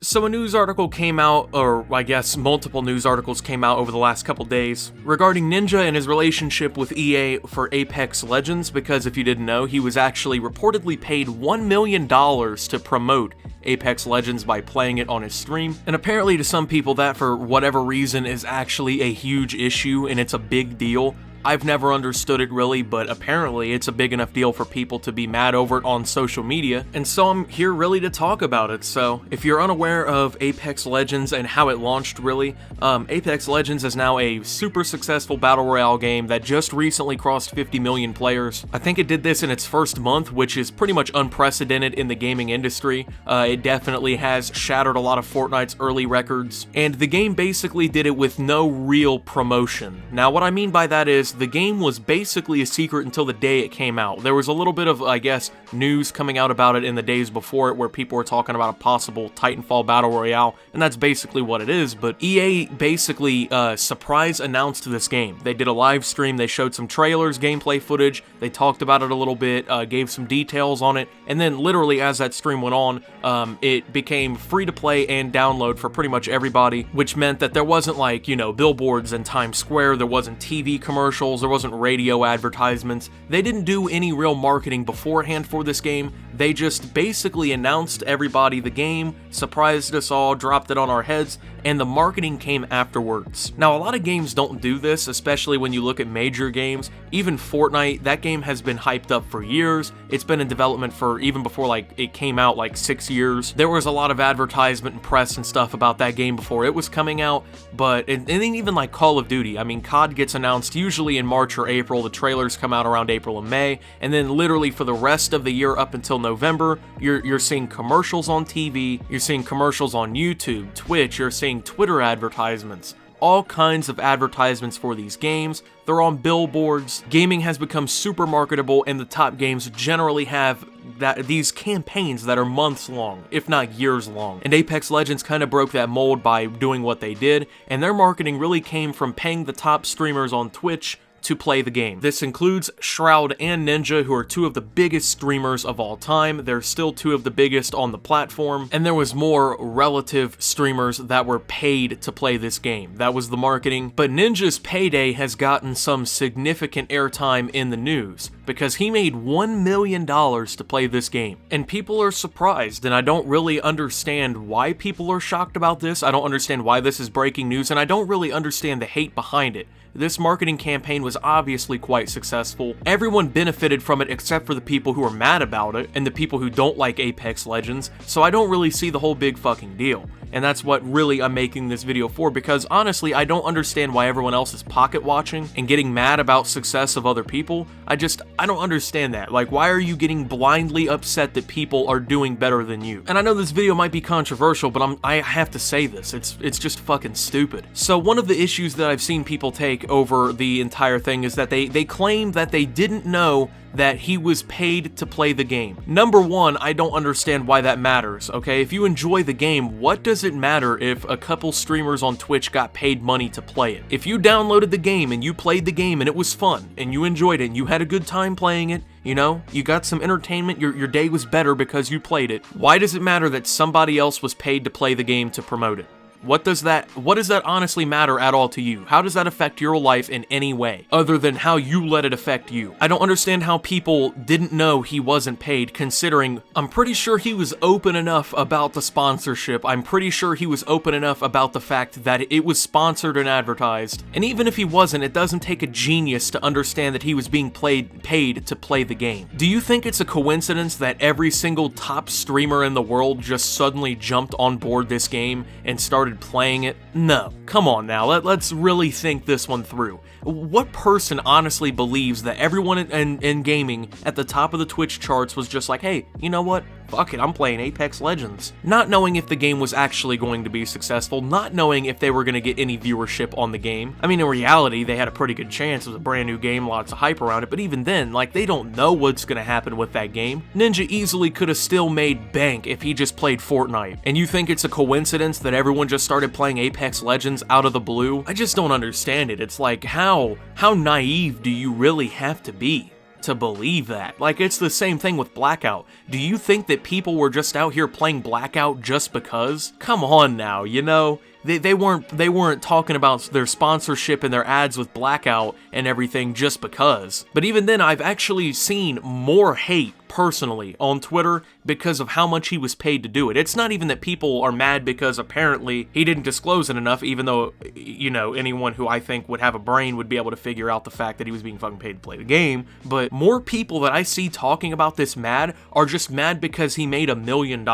So a news article came out, or I guess multiple news articles came out over the last couple days, regarding Ninja and his relationship with EA for Apex Legends, because if you didn't know, he was actually reportedly paid $1 million to promote Apex Legends by playing it on his stream. And apparently to some people that, for whatever reason, is actually a huge issue and it's a big deal. I've never understood it really, but apparently it's a big enough deal for people to be mad over it on social media, and so I'm here really to talk about it. So if you're unaware of Apex Legends and how it launched really, Apex Legends is now a super successful battle royale game that just recently crossed 50 million players. I think it did this in its first month, which is pretty much unprecedented in the gaming industry. It definitely has shattered a lot of Fortnite's early records, and the game basically did it with no real promotion. Now what I mean by that is, the game was basically a secret until the day it came out. There was a little bit of, I guess, news coming out about it in the days before it where people were talking about a possible Titanfall Battle Royale, and that's basically what it is, but EA basically surprise announced this game. They did a live stream, they showed some trailers, gameplay footage, they talked about it a little bit, gave some details on it, and then literally as that stream went on, it became free to play and download for pretty much everybody, which meant that there wasn't like, you know, billboards in Times Square, there wasn't TV commercials, there wasn't radio advertisements. They didn't do any real marketing beforehand for this game. They just basically announced everybody the game, surprised us all, dropped it on our heads, and the marketing came afterwards. Now, a lot of games don't do this, especially when you look at major games. Even Fortnite, that game has been hyped up for years. It's been in development for even before like it came out, like 6 years. There was a lot of advertisement and press and stuff about that game before it was coming out, but and even like Call of Duty, I mean, COD gets announced usually in March or April, the trailers come out around April and May, and then literally for the rest of the year up until November, you're seeing commercials on TV, you're seeing commercials on YouTube, Twitch, you're seeing Twitter advertisements, all kinds of advertisements for these games. They're on billboards. Gaming has become super marketable, and the top games generally have these campaigns that are months long, if not years long. And Apex Legends kind of broke that mold by doing what they did, and their marketing really came from paying the top streamers on Twitch to play the game. This includes Shroud and Ninja, who are two of the biggest streamers of all time. They're still two of the biggest on the platform, and there was more relative streamers that were paid to play this game. That was the marketing, but Ninja's payday has gotten some significant airtime in the news because he made $1 million to play this game, and people are surprised, and I don't really understand why people are shocked about this. I don't understand why this is breaking news, and I don't really understand the hate behind it. This marketing campaign was obviously quite successful. Everyone benefited from it except for the people who are mad about it and the people who don't like Apex Legends, so I don't really see the whole big fucking deal. And that's what really I'm making this video for, because honestly, I don't understand why everyone else is pocket watching and getting mad about success of other people. I don't understand that. Like, why are you getting blindly upset that people are doing better than you? And I know this video might be controversial, but I have to say this. It's just fucking stupid. So one of the issues that I've seen people take over the entire thing is that they claim that they didn't know that he was paid to play the game. Number one, I don't understand why that matters, okay? If you enjoy the game, what does it matter if a couple streamers on Twitch got paid money to play it? If you downloaded the game and you played the game and it was fun and you enjoyed it and you had a good time playing it, you know, you got some entertainment, your day was better because you played it, why does it matter that somebody else was paid to play the game to promote it? What does that honestly matter at all to you? How does that affect your life in any way, other than how you let it affect you? I don't understand how people didn't know he wasn't paid, considering I'm pretty sure he was open enough about the sponsorship. I'm pretty sure he was open enough about the fact that it was sponsored and advertised. And even if he wasn't, it doesn't take a genius to understand that he was being paid to play the game. Do you think it's a coincidence that every single top streamer in the world just suddenly jumped on board this game and started playing it? No. Come on now, let's really think this one through. What person honestly believes that everyone in gaming at the top of the Twitch charts was just like, hey, you know what? Fuck it, I'm playing Apex Legends. Not knowing if the game was actually going to be successful, not knowing if they were going to get any viewership on the game. I mean, in reality, they had a pretty good chance. It was a brand new game, lots of hype around it, but even then, like, they don't know what's going to happen with that game. Ninja easily could have still made bank if he just played Fortnite. And you think it's a coincidence that everyone just started playing Apex Legends out of the blue? I just don't understand it. It's like, how naive do you really have to be? to believe that. Like, it's the same thing with Blackout. Do you think that people were just out here playing Blackout just because? Come on now, you know? They weren't talking about their sponsorship and their ads with Blackout and everything just because. But even then, I've actually seen more hate personally on Twitter because of how much he was paid to do it. It's not even that people are mad because apparently he didn't disclose it enough, even though, you know, anyone who I think would have a brain would be able to figure out the fact that he was being fucking paid to play the game. But more people that I see talking about this mad are just mad because he made $1 million.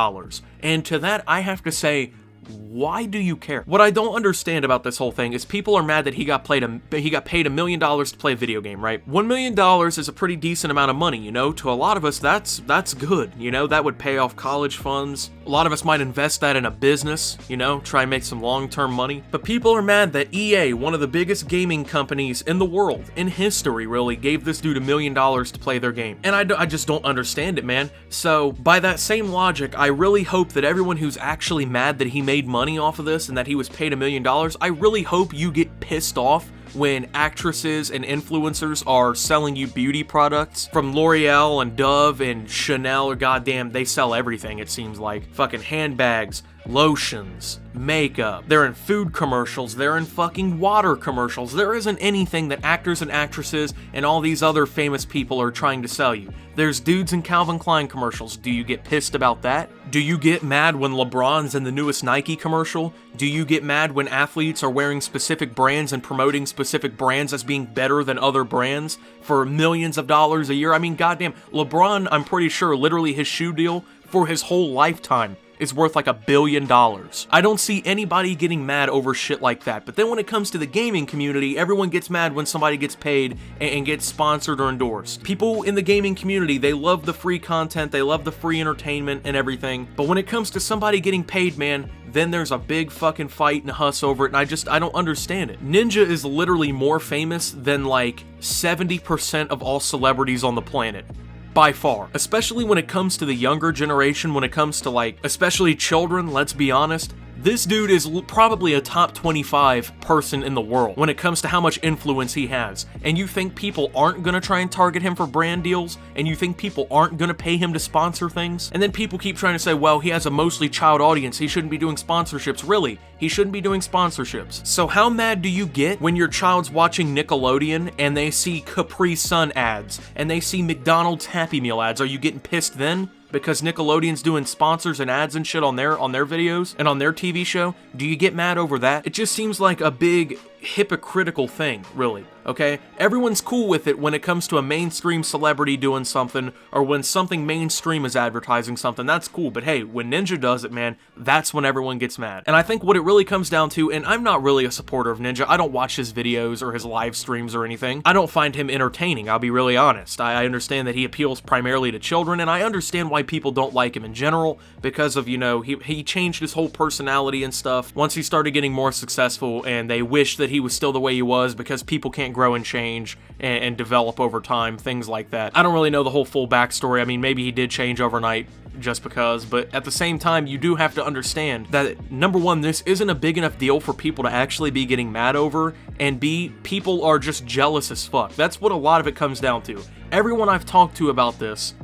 And to that, I have to say, why do you care? What I don't understand about this whole thing is people are mad that he got paid $1 million to play a video game, right? $1 million is a pretty decent amount of money, you know? To a lot of us, that's good, you know? That would pay off college funds. A lot of us might invest that in a business, you know? Try and make some long-term money. But people are mad that EA, one of the biggest gaming companies in the world, in history really, gave this dude $1 million to play their game. And I just don't understand it, man. So, by that same logic, I really hope that everyone who's actually mad that he made money off of this and that he was paid $1 million, I really hope you get pissed off when actresses and influencers are selling you beauty products from L'Oreal and Dove and Chanel, or goddamn, they sell everything, it seems like. Fucking handbags, lotions, makeup. They're in food commercials, they're in fucking water commercials. There isn't anything that actors and actresses and all these other famous people are trying to sell you. There's dudes in Calvin Klein commercials. Do you get pissed about that? Do you get mad when LeBron's in the newest Nike commercial? Do you get mad when athletes are wearing specific brands and promoting specific brands as being better than other brands for millions of dollars a year? I mean, goddamn, LeBron, I'm pretty sure literally his shoe deal for his whole lifetime is worth like $1 billion. I don't see anybody getting mad over shit like that. But then when it comes to the gaming community, everyone gets mad when somebody gets paid and gets sponsored or endorsed. People in the gaming community, they love the free content, they love the free entertainment and everything. But when it comes to somebody getting paid, man, then there's a big fucking fight and a huss over it, and I don't understand it. Ninja is literally more famous than like 70% of all celebrities on the planet. By far. Especially when it comes to the younger generation, when it comes to like, especially children, let's be honest. This dude is probably a top 25 person in the world when it comes to how much influence he has. And you think people aren't gonna try and target him for brand deals? And you think people aren't gonna pay him to sponsor things? And then people keep trying to say, well, he has a mostly child audience, he shouldn't be doing sponsorships. Really, he shouldn't be doing sponsorships. So how mad do you get when your child's watching Nickelodeon and they see Capri Sun ads and they see McDonald's Happy Meal ads? Are you getting pissed then? Because Nickelodeon's doing sponsors and ads and shit on their videos and on their TV show? Do you get mad over that? It just seems like a big hypocritical thing, really, okay? Everyone's cool with it when it comes to a mainstream celebrity doing something, or when something mainstream is advertising something, that's cool. But hey, when Ninja does it, man, that's when everyone gets mad. And I think what it really comes down to, and I'm not really a supporter of Ninja, I don't watch his videos or his live streams or anything. I don't find him entertaining, I'll be really honest. I understand that he appeals primarily to children, and I understand why people don't like him in general, because of, you know, he changed his whole personality and stuff once he started getting more successful, and they wish that he was still the way he was because people can't grow and change and develop over time, things like that. I don't really know the whole full backstory. I mean, maybe he did change overnight just because, but at the same time, you do have to understand that, number one, this isn't a big enough deal for people to actually be getting mad over, and B, people are just jealous as fuck. That's what a lot of it comes down to. Everyone I've talked to about this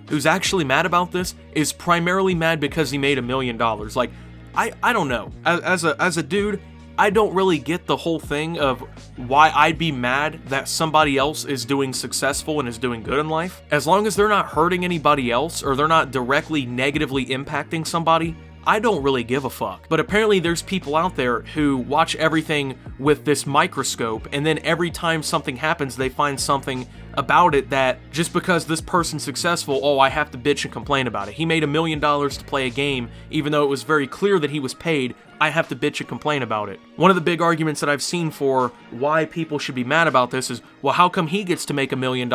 who's actually mad about this is primarily mad because he made $1 million. Like, I don't know. As a dude, I don't really get the whole thing of why I'd be mad that somebody else is doing successful and is doing good in life. As long as they're not hurting anybody else or they're not directly negatively impacting somebody, I don't really give a fuck. But apparently there's people out there who watch everything with this microscope, and then every time something happens, they find something about it that just because this person's successful, oh, I have to bitch and complain about it. He made $1 million to play a game, even though it was very clear that he was paid. I have to bitch and complain about it. One of the big arguments that I've seen for why people should be mad about this is, well, how come he gets to make $1 million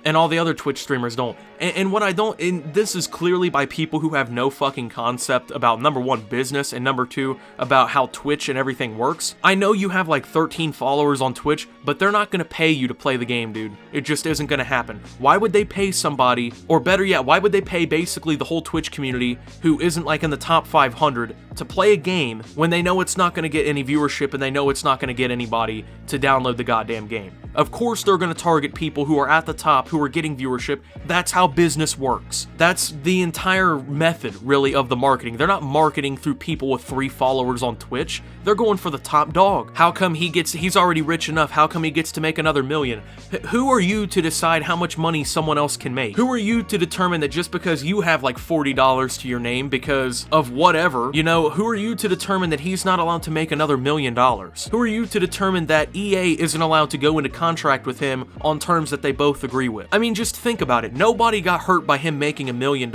and all the other Twitch streamers don't? And what I don't, and this is clearly by people who have no fucking concept about, number one, business, and number two, about how Twitch and everything works. I know you have like 13 followers on Twitch, but they're not gonna pay you to play the game, dude. It just isn't gonna happen. Why would they pay somebody, or better yet, why would they pay basically the whole Twitch community who isn't like in the top 500 to play a game when they know it's not going to get any viewership and they know it's not going to get anybody to download the goddamn game? Of course they're going to target people who are at the top, who are getting viewership. That's how business works. That's the entire method, really, of the marketing. They're not marketing through people with 3 followers on Twitch. They're going for the top dog. How come he's already rich enough? How come he gets to make another million? Who are you to decide how much money someone else can make? Who are you to determine that just because you have like $40 to your name because of whatever, you know, who are you to determine that he's not allowed to make another $1 million? Who are you to determine that EA isn't allowed to go into contract with him on terms that they both agree with? I mean, just think about it. Nobody got hurt by him making $1 million.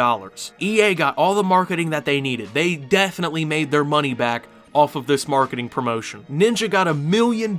EA got all the marketing that they needed. They definitely made their money back off of this marketing promotion. Ninja got $1 million,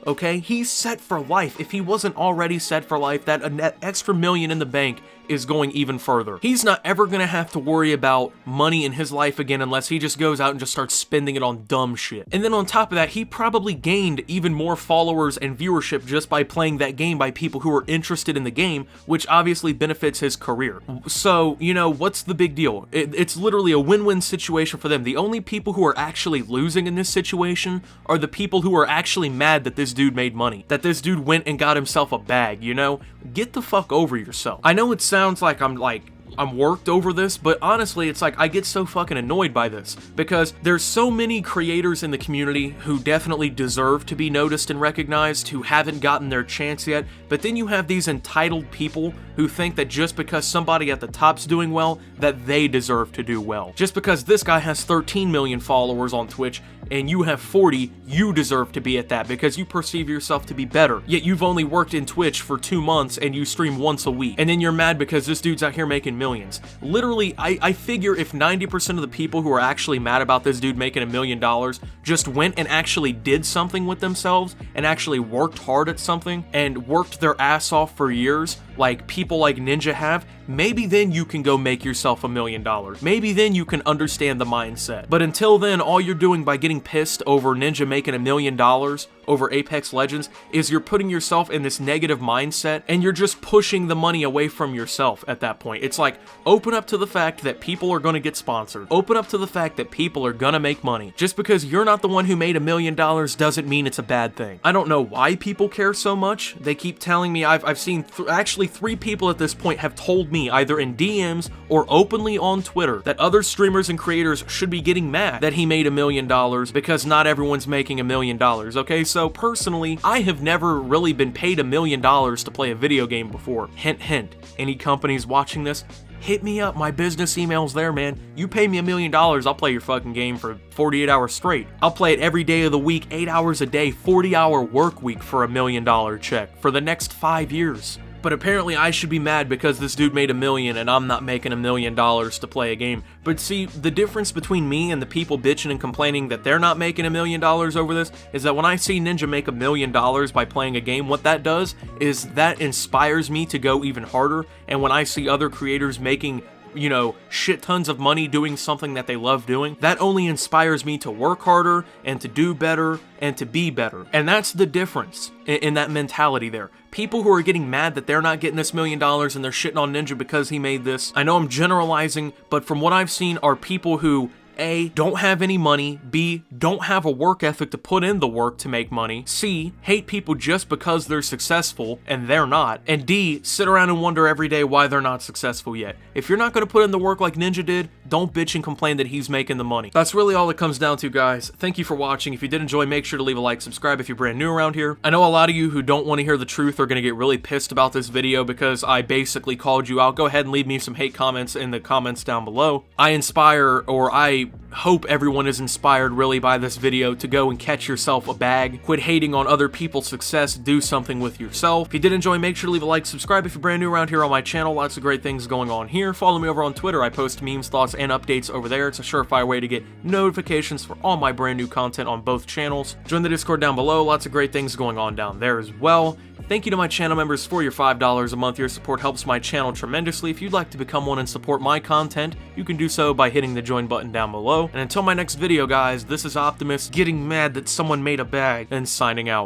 okay? He's set for life. If he wasn't already set for life, that extra $1 million in the bank is going even further. He's not ever gonna have to worry about money in his life again unless he just goes out and just starts spending it on dumb shit. And then on top of that, he probably gained even more followers and viewership just by playing that game by people who are interested in the game, which obviously benefits his career. So, you know, what's the big deal? It's literally a win-win situation for them. The only people who are actually losing in this situation are the people who are actually mad that this dude made money, that this dude went and got himself a bag, you know? Get the fuck over yourself. I know it sounds like I'm worked over this, but honestly, it's like I get so fucking annoyed by this because there's so many creators in the community who definitely deserve to be noticed and recognized who haven't gotten their chance yet, but then you have these entitled people who think that just because somebody at the top's doing well, that they deserve to do well. Just because this guy has 13 million followers on Twitch and you have 40, you deserve to be at that because you perceive yourself to be better. Yet you've only worked in Twitch for 2 months and you stream once a week. And then you're mad because this dude's out here making millions. Literally, I figure if 90% of the people who are actually mad about this dude making $1 million just went and actually did something with themselves and actually worked hard at something and worked their ass off for years, like people like Ninja have, maybe then you can go make yourself $1 million. Maybe then you can understand the mindset. But until then, all you're doing by getting pissed over Ninja making $1 million over Apex Legends is you're putting yourself in this negative mindset and you're just pushing the money away from yourself at that point. It's like, open up to the fact that people are going to get sponsored. Open up to the fact that people are going to make money. Just because you're not the one who made $1 million doesn't mean it's a bad thing. I don't know why people care so much. They keep telling me, I've seen actually 3 people at this point have told me either in DMs or openly on Twitter that other streamers and creators should be getting mad that he made $1 million because not everyone's making $1 million, okay? So personally, I have never really been paid $1 million to play a video game before. Hint, hint. Any companies watching this, hit me up. My business email's there, man. You pay me $1 million, I'll play your fucking game for 48 hours straight. I'll play it every day of the week, 8 hours a day, 40-hour work week for $1 million check for the next 5 years. But apparently I should be mad because this dude made $1 million and I'm not making $1 million to play a game. But see, the difference between me and the people bitching and complaining that they're not making $1 million over this is that when I see Ninja make $1 million by playing a game, what that does is that inspires me to go even harder. And when I see other creators making, you know, shit tons of money doing something that they love doing, that only inspires me to work harder and to do better and to be better. And that's the difference in that mentality there. People who are getting mad that they're not getting this $1 million and they're shitting on Ninja because he made this. I know I'm generalizing, but from what I've seen are people who A, don't have any money, B, don't have a work ethic to put in the work to make money, C, hate people just because they're successful and they're not, and D, sit around and wonder every day why they're not successful yet. If you're not going to put in the work like Ninja did, don't bitch and complain that he's making the money. That's really all it comes down to, guys. Thank you for watching. If you did enjoy, make sure to leave a like, subscribe if you're brand new around here. I know a lot of you who don't want to hear the truth are going to get really pissed about this video because I basically called you out. Go ahead and leave me some hate comments in the comments down below. I hope everyone is inspired really by this video to go and catch yourself a bag. Quit hating on other people's success. Do something with yourself. If you did enjoy, make sure to leave a like, subscribe if you're brand new around here on my channel. Lots of great things going on here. Follow me over on Twitter. I post memes, thoughts, and updates over there. It's a surefire way to get notifications for all my brand new content on both channels. Join the Discord down below. Lots of great things going on down there as well. Thank you to my channel members for your $5 a month. Your support helps my channel tremendously. If you'd like to become one and support my content, you can do so by hitting the join button down below. And until my next video, guys, this is Optimus getting mad that someone made a bag and signing out.